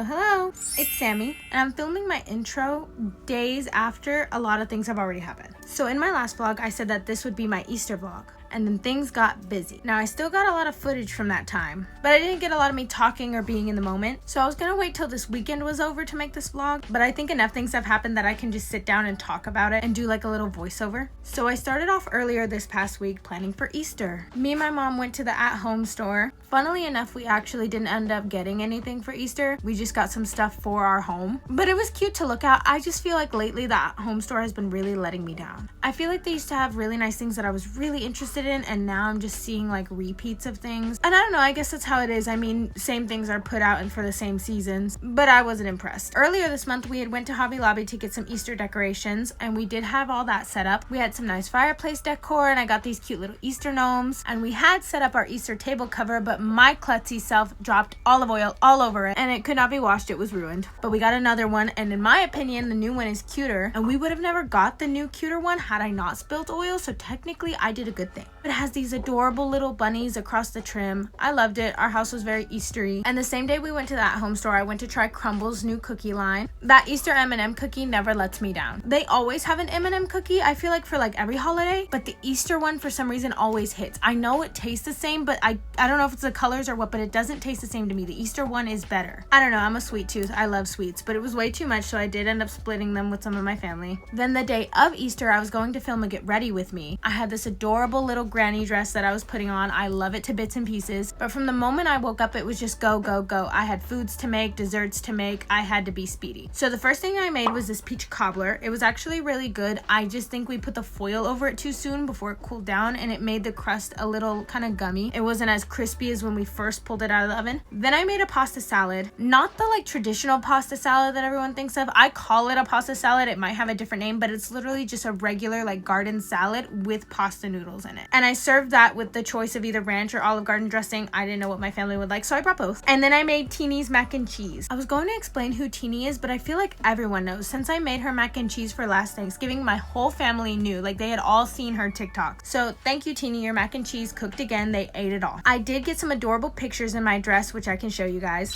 Hello, it's Sammy, and I'm filming my intro days after a lot of things have already happened. So in my last vlog, I said that this would be my Easter vlog, and then things got busy. Now, I still got a lot of footage from that time, but I didn't get a lot of me talking or being in the moment, so I was gonna wait till this weekend was over to make this vlog, but I think enough things have happened that I can just sit down and talk about it and do like a little voiceover. So I started off earlier this past week planning for Easter. Me and my mom went to the at-home store. Funnily enough, we actually didn't end up getting anything for Easter. We just got some stuff for our home, but it was cute to look at. I just feel like lately the at-home store has been really letting me down. I feel like they used to have really nice things that I was really interested in, and now I'm just seeing like repeats of things. And I don't know, I guess that's how it is. I mean, same things are put out and for the same seasons, but I wasn't impressed. Earlier this month, we had went to Hobby Lobby to get some Easter decorations, and we did have all that set up. We had some nice fireplace decor, and I got these cute little Easter gnomes, and we had set up our Easter table cover, but my klutzy self dropped olive oil all over it, and it could not be washed. It was ruined. But we got another one, and in my opinion, the new one is cuter, and we would have never got the new cuter one had I not spilled oil, so technically I did a good thing. It has these adorable little bunnies across the trim. I loved it. Our house was very Eastery. And the same day we went to that home store, I went to try Crumble's new cookie line. That Easter M&M cookie never lets me down. They always have an M&M cookie, I feel like, for like every holiday, but the Easter one for some reason always hits. I know it tastes the same, but I don't know if it's the colors or what, but it doesn't taste the same to me. The Easter one is better. I don't know, I'm a sweet tooth. I love sweets, but it was way too much, so I did end up splitting them with some of my family. Then the day of Easter, I was going to film a Get Ready With Me. I had this adorable little granny dress that I was putting on. I love it to bits and pieces, but from the moment I woke up, it was just go, go, go. I had foods to make, desserts to make. I had to be speedy. So the first thing I made was this peach cobbler. It was actually really good. I just think we put the foil over it too soon before it cooled down, and it made the crust a little kind of gummy. It wasn't as crispy as when we first pulled it out of the oven. Then I made a pasta salad. Not the like traditional pasta salad that everyone thinks of. I call it a pasta salad. It might have a different name, but it's literally just a regular like garden salad with pasta noodles in it. And I served that with the choice of either ranch or Olive Garden dressing. I didn't know what my family would like, so I brought both. And then I made Teeny's mac and cheese. I was going to explain who Teeny is, but I feel like everyone knows. Since I made her mac and cheese for last Thanksgiving, my whole family knew. Like, they had all seen her TikTok. So thank you, Teeny. Your mac and cheese cooked again. They ate it all. I did get some adorable pictures in my dress, which I can show you guys.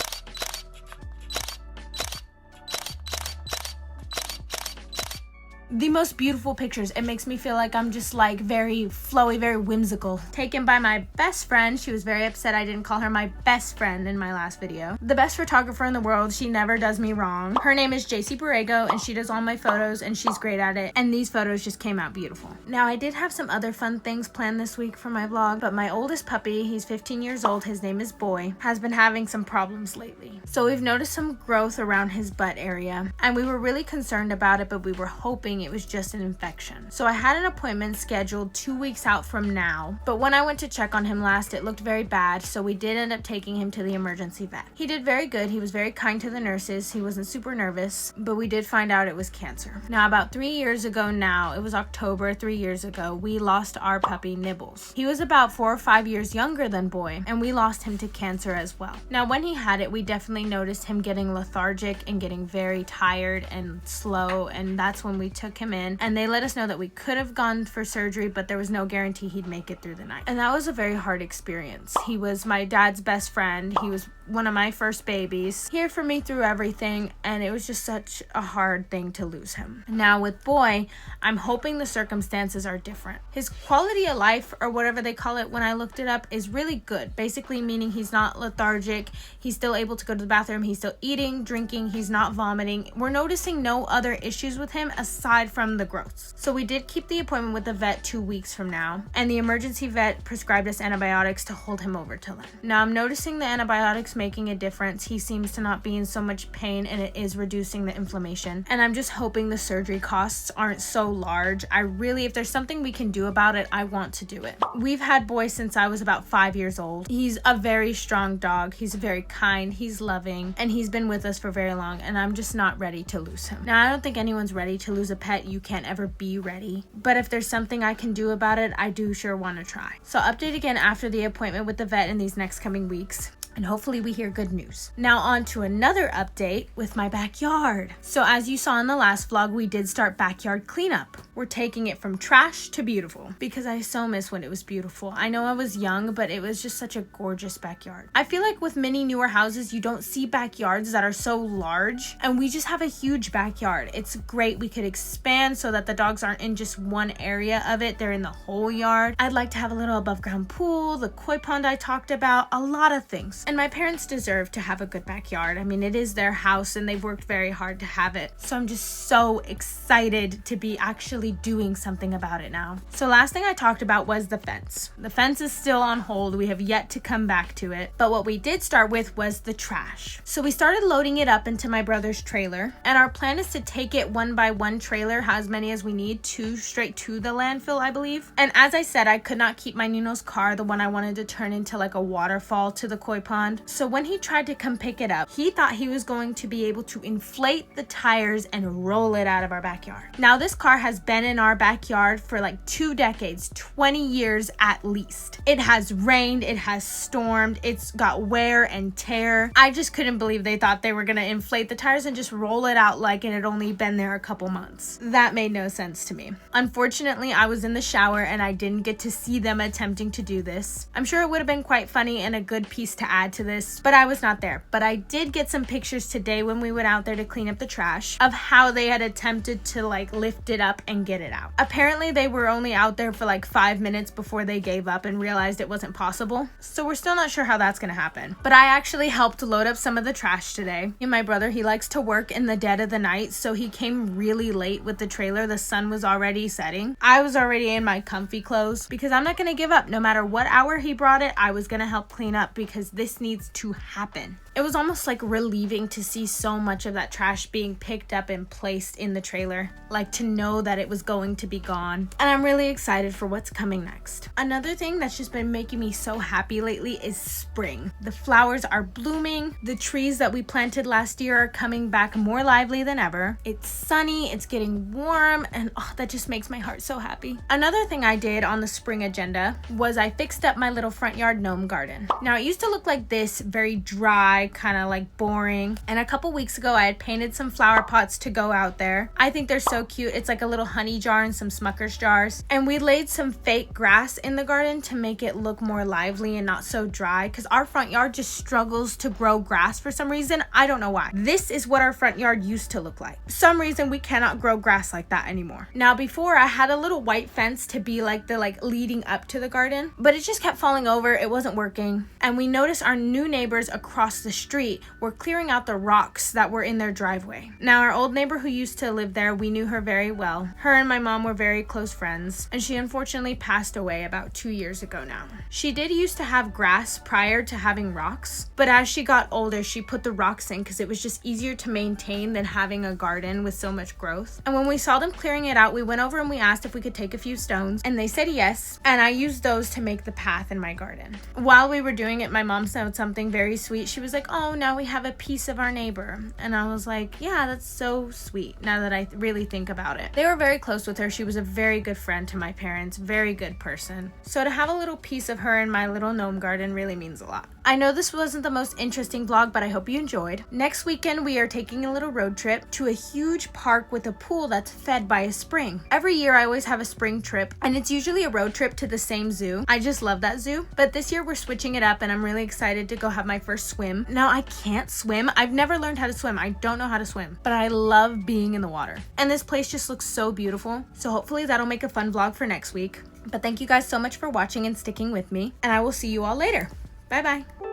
The most beautiful pictures. It makes me feel like I'm just like very flowy, very whimsical. Taken by my best friend. She was very upset I didn't call her my best friend in my last video. The best photographer in the world. She never does me wrong. Her name is JC Borrego, and she does all my photos, and she's great at it. And these photos just came out beautiful. Now, I did have some other fun things planned this week for my vlog, but my oldest puppy, he's 15 years old, his name is Boy, has been having some problems lately. So we've noticed some growth around his butt area, and we were really concerned about it, but we were hoping it was just an infection. So I had an appointment scheduled 2 weeks out from now, but when I went to check on him last, it looked very bad, so we did end up taking him to the emergency vet. He did very good. He was very kind to the nurses. He wasn't super nervous, but we did find out it was cancer. Now, about 3 years ago now, it was October 3 years ago, we lost our puppy Nibbles. He was about 4 or 5 years younger than Boy, and we lost him to cancer as well. Now, when he had it, we definitely noticed him getting lethargic and getting very tired and slow, and that's when we took him in, and they let us know that we could have gone for surgery, but there was no guarantee he'd make it through the night. And that was a very hard experience. He was my dad's best friend. He was one of my first babies, here for me through everything, and it was just such a hard thing to lose him. Now with Boy, I'm hoping the circumstances are different. His quality of life, or whatever they call it when I looked it up, is really good, basically meaning he's not lethargic, he's still able to go to the bathroom, he's still eating, drinking, he's not vomiting. We're noticing no other issues with him aside from the growths. So we did keep the appointment with the vet 2 weeks from now, and the emergency vet prescribed us antibiotics to hold him over till then. Now I'm noticing the antibiotics making a difference. He seems to not be in so much pain, and it is reducing the inflammation, and I'm just hoping the surgery costs aren't so large. I really, if there's something we can do about it, I want to do it. We've had Boy since I was about 5 years old. He's a very strong dog. He's very kind, he's loving, and he's been with us for very long, and I'm just not ready to lose him. Now, I don't think anyone's ready to lose a pet. You can't ever be ready, but if there's something I can do about it, I do sure want to try. So update again after the appointment with the vet in these next coming weeks, and hopefully we hear good news. Now on to another update with my backyard. So as you saw in the last vlog, we did start backyard cleanup. we're taking it from trash to beautiful because I so miss when it was beautiful. I know I was young, but it was just such a gorgeous backyard. I feel like with many newer houses, you don't see backyards that are so large, and we just have a huge backyard. It's great. We could expand so that the dogs aren't in just one area of it. They're in the whole yard. I'd like to have a little above ground pool, the koi pond I talked about, a lot of things. And my parents deserve to have a good backyard. I mean, it is their house and they've worked very hard to have it. So I'm just so excited to be actually doing something about it now. So last thing I talked about was the fence. The fence is still on hold. We have yet to come back to it. But what we did start with was the trash. So we started loading it up into my brother's trailer, and our plan is to take it one by one trailer, as many as we need, straight to the landfill, I believe. And as I said, I could not keep my Nino's car, the one I wanted to turn into like a waterfall to the koi pond. So when he tried to come pick it up, he thought he was going to be able to inflate the tires and roll it out of our backyard. Now this car has been in our backyard for like 2 decades, 20 years at least. It has rained, it has stormed, it's got wear and tear. I just couldn't believe they thought they were gonna inflate the tires and just roll it out like it had only been there a couple months. That made no sense to me. Unfortunately, I was in the shower and I didn't get to see them attempting to do this. I'm sure it would have been quite funny and a good piece to add to this, but I was not there. But I did get some pictures today when we went out there to clean up the trash of how they had attempted to like lift it up and get it out. Apparently they were only out there for like 5 minutes before they gave up and realized it wasn't possible. So we're still not sure how that's gonna happen. But I actually helped load up some of the trash today. And my brother, he likes to work in the dead of the night, so he came really late with the trailer. The sun was already setting. I was already in my comfy clothes because I'm not gonna give up. No matter what hour he brought it, I was gonna help clean up because this needs to happen. It was almost like relieving to see so much of that trash being picked up and placed in the trailer, like to know that it was going to be gone. And I'm really excited for what's coming next. Another thing that's just been making me so happy lately is spring. The flowers are blooming. The trees that we planted last year are coming back more lively than ever. It's sunny, it's getting warm, and oh, that just makes my heart so happy. Another thing I did on the spring agenda was I fixed up my little front yard gnome garden. Now it used to look like this, very dry, kind of like boring, and a couple weeks ago I had painted some flower pots to go out there. I think they're so cute. It's like a little honey jar and some Smucker's jars, and we laid some fake grass in the garden to make it look more lively and not so dry because our front yard just struggles to grow grass for some reason. I don't know why. This is what our front yard used to look like. For some reason we cannot grow grass like that anymore. Now before I had a little white fence to be like the leading up to the garden, but it just kept falling over. It wasn't working, and we noticed our new neighbors across the street were clearing out the rocks that were in their driveway. Now our old neighbor who used to live there, we knew her very well. Her and my mom were very close friends, and she unfortunately passed away about 2 years ago now. She did used to have grass prior to having rocks, but as she got older she put the rocks in because it was just easier to maintain than having a garden with so much growth. And when we saw them clearing it out, we went over and we asked if we could take a few stones, and they said yes, and I used those to make the path in my garden. While we were doing it, my mom said something very sweet. She was like, "Oh, now we have a piece of our neighbor." And I was like, yeah, that's so sweet now that I really think about it. They were very close with her. She was a very good friend to my parents, very good person. So to have a little piece of her in my little gnome garden really means a lot. I know this wasn't the most interesting vlog, but I hope you enjoyed. Next weekend, we are taking a little road trip to a huge park with a pool that's fed by a spring. Every year I always have a spring trip, and it's usually a road trip to the same zoo. I just love that zoo. But this year we're switching it up, and I'm really excited to go have my first swim. Now I can't swim. I've never learned how to swim. I don't know how to swim, but I love being in the water. And this place just looks so beautiful. So hopefully that'll make a fun vlog for next week. But thank you guys so much for watching and sticking with me, and I will see you all later. Bye bye.